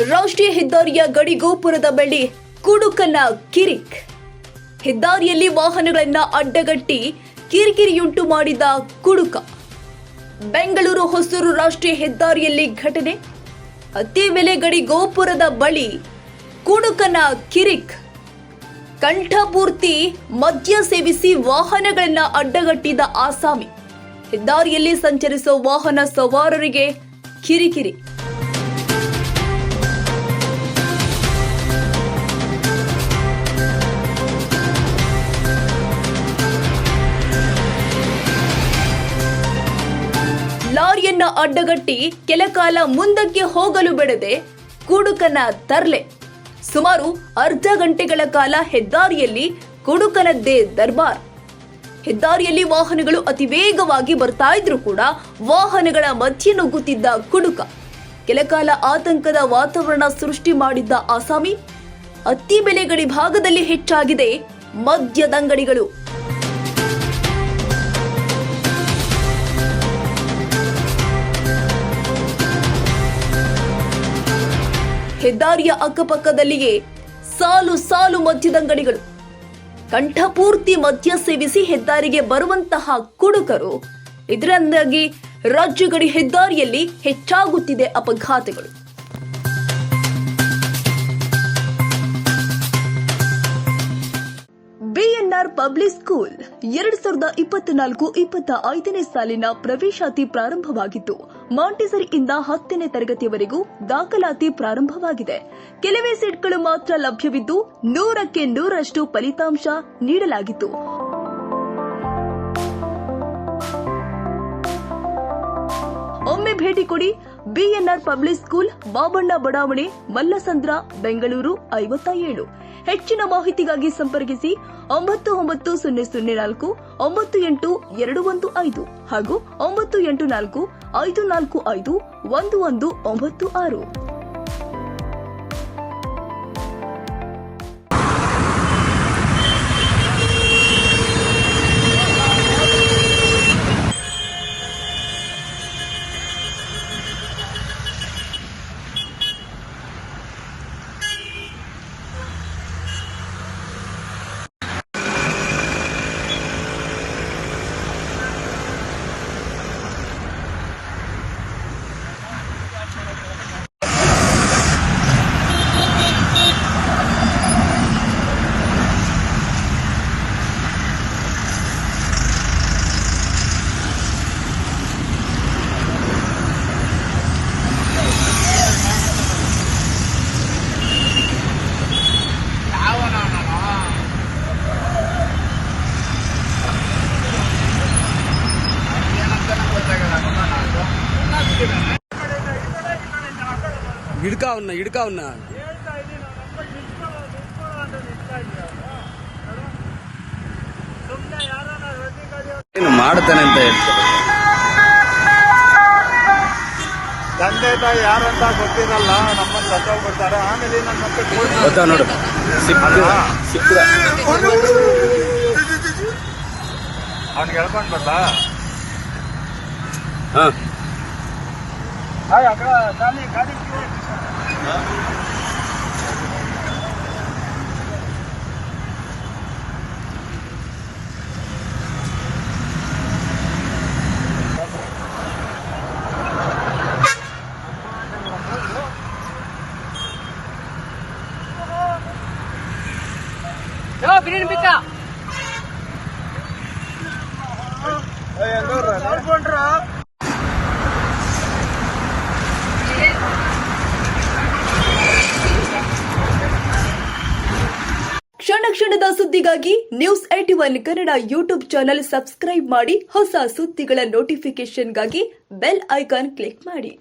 ರಾಷ್ಟ್ರೀಯ ಹೆದ್ದಾರಿಯ ಗಡಿಗೋಪುರದ ಬಳಿ ಕುಡುಕನ ಕಿರಿಕ್. ಹೆದ್ದಾರಿಯಲ್ಲಿ ವಾಹನಗಳನ್ನ ಅಡ್ಡಗಟ್ಟಿ ಕಿರಿಕಿರಿಯುಂಟು ಮಾಡಿದ ಕುಡುಕ. ಬೆಂಗಳೂರು ಹೊಸೂರು ರಾಷ್ಟ್ರೀಯ ಹೆದ್ದಾರಿಯಲ್ಲಿ ಘಟನೆ. ಅತ್ತಿಬೆಲೆ ಗಡಿಗೋಪುರದ ಬಳಿ ಕುಡುಕನ ಕಿರಿಕ್. ಕಂಠಪೂರ್ತಿ ಮದ್ಯ ಸೇವಿಸಿ ವಾಹನಗಳನ್ನ ಅಡ್ಡಗಟ್ಟಿದ ಆಸಾಮಿ. ಹೆದ್ದಾರಿಯಲ್ಲಿ ಸಂಚರಿಸುವ ವಾಹನ ಸವಾರರಿಗೆ ಕಿರಿಕಿರಿ. ಲಾರಿಯನ್ನ ಅಡ್ಡಗಟ್ಟಿ ಕೆಲಕಾಲ ಮುಂದಕ್ಕೆ ಹೋಗಲು ಬಿಡದೆ ಕುಡುಕನ ತರ್ಲೆ. ಸುಮಾರು ಅರ್ಧ ಗಂಟೆಗಳ ಕಾಲ ಹೆದ್ದಾರಿಯಲ್ಲಿ ಕುಡುಕನದ್ದೇ ದರ್ಬಾರ್. ಹೆದ್ದಾರಿಯಲ್ಲಿ ವಾಹನಗಳು ಅತಿ ವೇಗವಾಗಿ ಬರ್ತಾ ಇದ್ರು ಕೂಡ ವಾಹನಗಳ ಮಧ್ಯೆ ನುಗ್ಗುತ್ತಿದ್ದ ಕುಡುಕ. ಕೆಲಕಾಲ ಆತಂಕದ ವಾತಾವರಣ ಸೃಷ್ಟಿ ಮಾಡಿದ್ದ ಆಸಾಮಿ. ಅತ್ತಿಬೆಲೆ ಗಡಿ ಭಾಗದಲ್ಲಿ ಹೆಚ್ಚಾಗಿದೆ ಮದ್ಯದಂಗಡಿಗಳು. ಹೆದ್ದಾರಿಯ ಅಕ್ಕಪಕ್ಕದಲ್ಲಿಯೇ ಸಾಲು ಸಾಲು ಮದ್ಯದಂಗಡಿಗಳು. ಕಂಠಪೂರ್ತಿ ಮದ್ಯ ಸೇವಿಸಿ ಹೆದ್ದಾರಿಗೆ ಬರುವಂತಹ ಕುಡುಕರು. ಇದರಿಂದಾಗಿ ರಾಜ್ಯ ಗಡಿ ಹೆದ್ದಾರಿಯಲ್ಲಿ ಹೆಚ್ಚಾಗುತ್ತಿದೆ ಅಪಘಾತಗಳು. ಬಿಎನ್ಆರ್ ಪಬ್ಲಿಕ್ ಸ್ಕೂಲ್ 2024-25ನೇ ಸಾಲಿನ ಪ್ರವೇಶಾತಿ ಪ್ರಾರಂಭವಾಗಿದ್ದು, ಮಾಂಟೆಸರಿಯಿಂದ 10ನೇ ತರಗತಿಯವರೆಗೂ ದಾಖಲಾತಿ ಪ್ರಾರಂಭವಾಗಿದೆ. ಕೆಲವೇ ಸೀಟ್ಗಳು ಮಾತ್ರ ಲಭ್ಯವಿದ್ದು 100ಕ್ಕೆ 100ರಷ್ಟು ಫಲಿತಾಂಶ ನೀಡಲಾಗಿತ್ತು. ಒಮ್ಮೆ ಭೇಟಿ ಕೊಡಿ. ಬಿಎನ್ಆರ್ ಪಬ್ಲಿಕ್ ಸ್ಕೂಲ್, ಬಾಬಣ್ಣ ಬಡಾವಣೆ, ಮಲ್ಲಸಂದ್ರ, ಬೆಂಗಳೂರು 57. ಹೆಚ್ಚಿನ ಮಾಹಿತಿಗಾಗಿ ಸಂಪರ್ಕಿಸಿ 9900498215 ಹಾಗೂ 9845451196. ಇಡ್ಕ ಅವನ್ನ ಏನು ಮಾಡುತ್ತಾನೆ ಅಂತ ಹೇಳ್ತಾರೆ. ತಂದೆ ತಾಯಿ ಯಾರಂತ ಗೊತ್ತಿರಲ್ಲ, ನಮ್ಮನ್ನು ಸತ್ತೋಗ್ಬಿಡ್ತಾರೆ. ಆಮೇಲೆ ನನ್ನ ಮತ್ತೆ ಗೊತ್ತಾ ನೋಡು, ಅವ್ನಿಗೆ ಹೇಳ್ಕೊಂಡ್ ಬರ್ಲ. ಗಾಡಿ ಗ್ರೀನ್ ಬಿತ್ತಾ ಕ್ಷಣ ಕ್ಷಣದ ಸುದ್ದಿಗಾಗಿ news 81 Kannada YouTube channel subscribe ಮಾಡಿ. ಹೊಸ ಸುದ್ದಿಗಳ ನೋಟಿಫಿಕೇಶನ್ಗಾಗಿ ಬೆಲ್ ಐಕಾನ್ ಕ್ಲಿಕ್ ಮಾಡಿ.